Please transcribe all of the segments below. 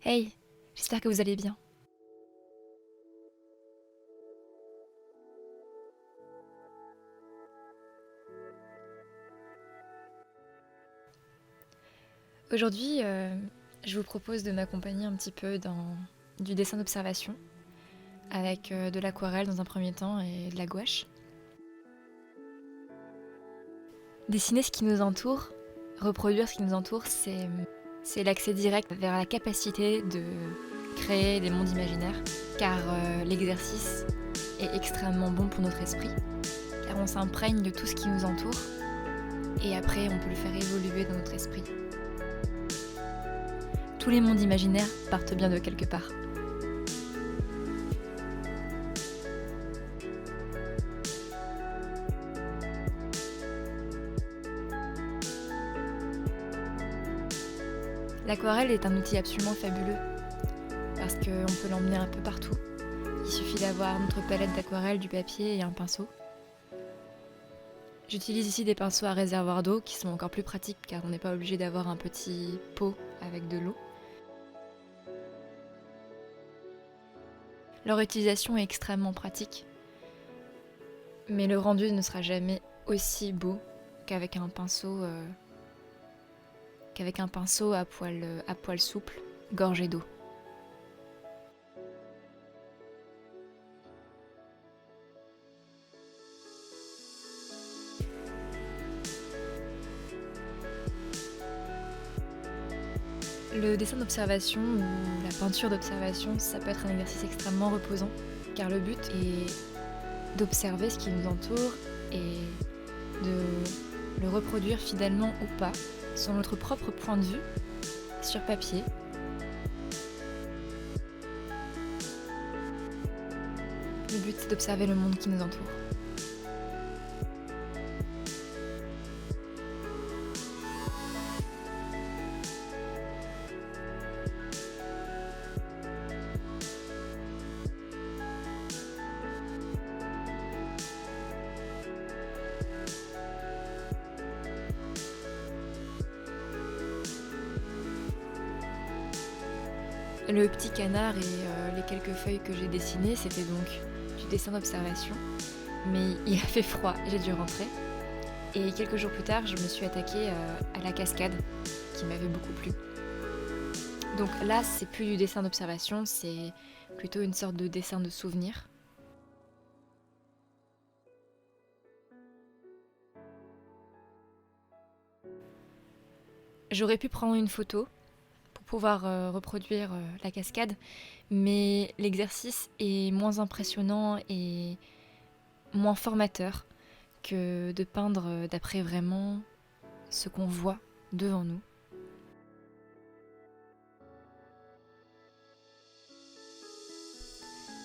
Hey, j'espère que vous allez bien. Aujourd'hui, je vous propose de m'accompagner un petit peu dans du dessin d'observation avec de l'aquarelle dans un premier temps et de la gouache. Dessiner ce qui nous entoure, reproduire ce qui nous entoure, c'est l'accès direct vers la capacité de créer des mondes imaginaires, car l'exercice est extrêmement bon pour notre esprit, car on s'imprègne de tout ce qui nous entoure et après on peut le faire évoluer dans notre esprit. Tous les mondes imaginaires partent bien de quelque part. L'aquarelle est un outil absolument fabuleux parce qu'on peut l'emmener un peu partout. Il suffit d'avoir notre palette d'aquarelle, du papier et un pinceau. J'utilise ici des pinceaux à réservoir d'eau qui sont encore plus pratiques car on n'est pas obligé d'avoir un petit pot avec de l'eau. Leur utilisation est extrêmement pratique, mais le rendu ne sera jamais aussi beau qu'avec un pinceau, à poil souple, gorgé d'eau. Le dessin d'observation ou la peinture d'observation, ça peut être un exercice extrêmement reposant, car le but est d'observer ce qui nous entoure et de le reproduire fidèlement ou pas, selon notre propre point de vue, sur papier. Le but, c'est d'observer le monde qui nous entoure. Le petit canard et les quelques feuilles que j'ai dessinées, c'était donc du dessin d'observation. Mais il a fait froid, j'ai dû rentrer. Et quelques jours plus tard, je me suis attaquée à la cascade, qui m'avait beaucoup plu. Donc là, c'est plus du dessin d'observation, c'est plutôt une sorte de dessin de souvenir. J'aurais pu prendre une photo pour pouvoir reproduire la cascade, mais l'exercice est moins impressionnant et moins formateur que de peindre d'après vraiment ce qu'on voit devant nous.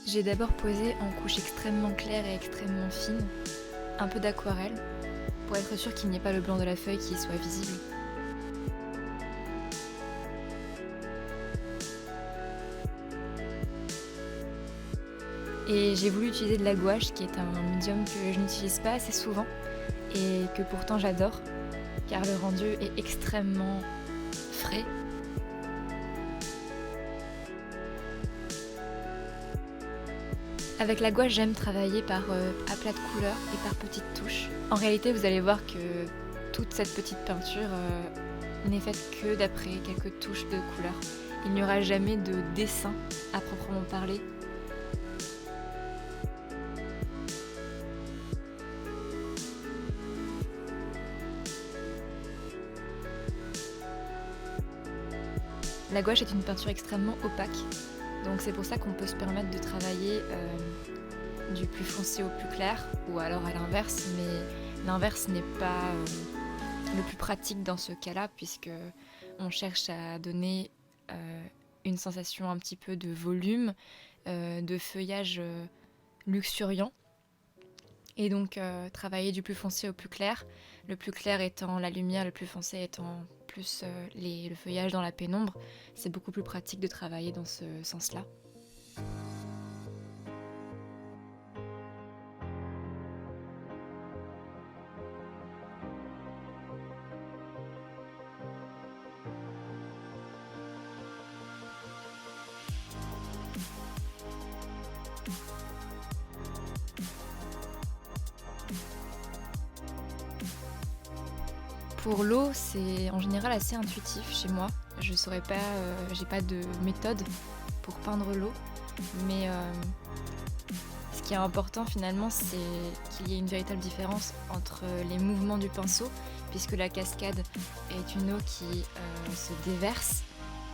J'ai d'abord posé en couches extrêmement claires et extrêmement fines, un peu d'aquarelle, pour être sûr qu'il n'y ait pas le blanc de la feuille qui soit visible. Et j'ai voulu utiliser de la gouache, qui est un médium que je n'utilise pas assez souvent et que pourtant j'adore, car le rendu est extrêmement frais. Avec la gouache, j'aime travailler par aplats de couleurs et par petites touches. En réalité, vous allez voir que toute cette petite peinture n'est faite que d'après quelques touches de couleurs. Il n'y aura jamais de dessin à proprement parler. La gouache est une peinture extrêmement opaque, donc c'est pour ça qu'on peut se permettre de travailler du plus foncé au plus clair, ou alors à l'inverse, mais l'inverse n'est pas le plus pratique dans ce cas-là, puisque on cherche à donner une sensation un petit peu de volume, de feuillage luxuriant, et donc travailler du plus foncé au plus clair, le plus clair étant la lumière, le plus foncé étant plus le feuillage dans la pénombre. C'est beaucoup plus pratique de travailler dans ce sens-là. Pour l'eau, c'est en général assez intuitif chez moi. Je saurais pas, j'ai pas de méthode pour peindre l'eau, mais ce qui est important finalement, c'est qu'il y ait une véritable différence entre les mouvements du pinceau, puisque la cascade est une eau qui se déverse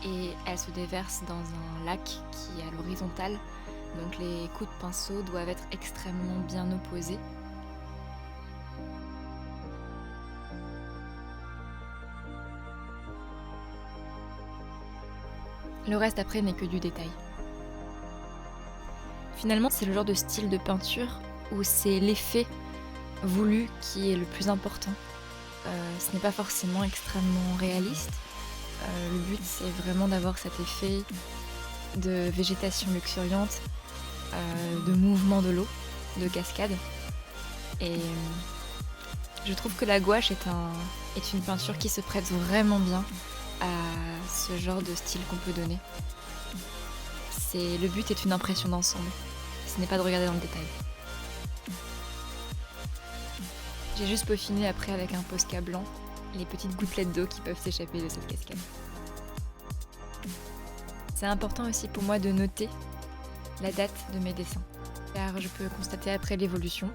et elle se déverse dans un lac qui est à l'horizontale. Donc les coups de pinceau doivent être extrêmement bien opposés. Le reste après n'est que du détail. Finalement, c'est le genre de style de peinture où c'est l'effet voulu qui est le plus important. Ce n'est pas forcément extrêmement réaliste. Le but, c'est vraiment d'avoir cet effet de végétation luxuriante, de mouvement de l'eau, de cascade. Et je trouve que la gouache est une peinture qui se prête vraiment bien à ce genre de style qu'on peut donner. Le but est une impression d'ensemble. Ce n'est pas de regarder dans le détail. J'ai juste peaufiné après avec un Posca blanc les petites gouttelettes d'eau qui peuvent s'échapper de cette cascade. C'est important aussi pour moi de noter la date de mes dessins, car je peux constater après l'évolution.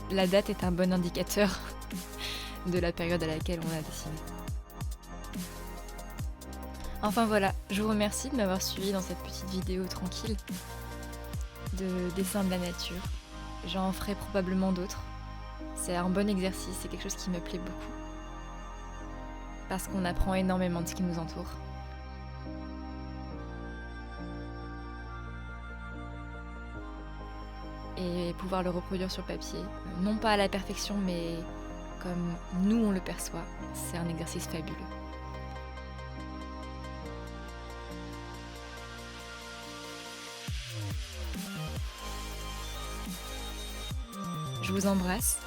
La date est un bon indicateur de la période à laquelle on a dessiné. Enfin voilà, je vous remercie de m'avoir suivi dans cette petite vidéo tranquille de dessin de la nature. J'en ferai probablement d'autres. C'est un bon exercice, c'est quelque chose qui me plaît beaucoup. Parce qu'on apprend énormément de ce qui nous entoure. Et pouvoir le reproduire sur papier, non pas à la perfection, mais comme nous on le perçoit, c'est un exercice fabuleux. Je vous embrasse,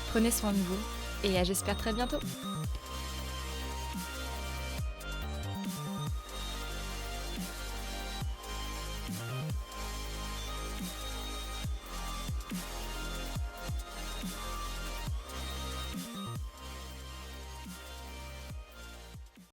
prenez soin de vous et j'espère très bientôt.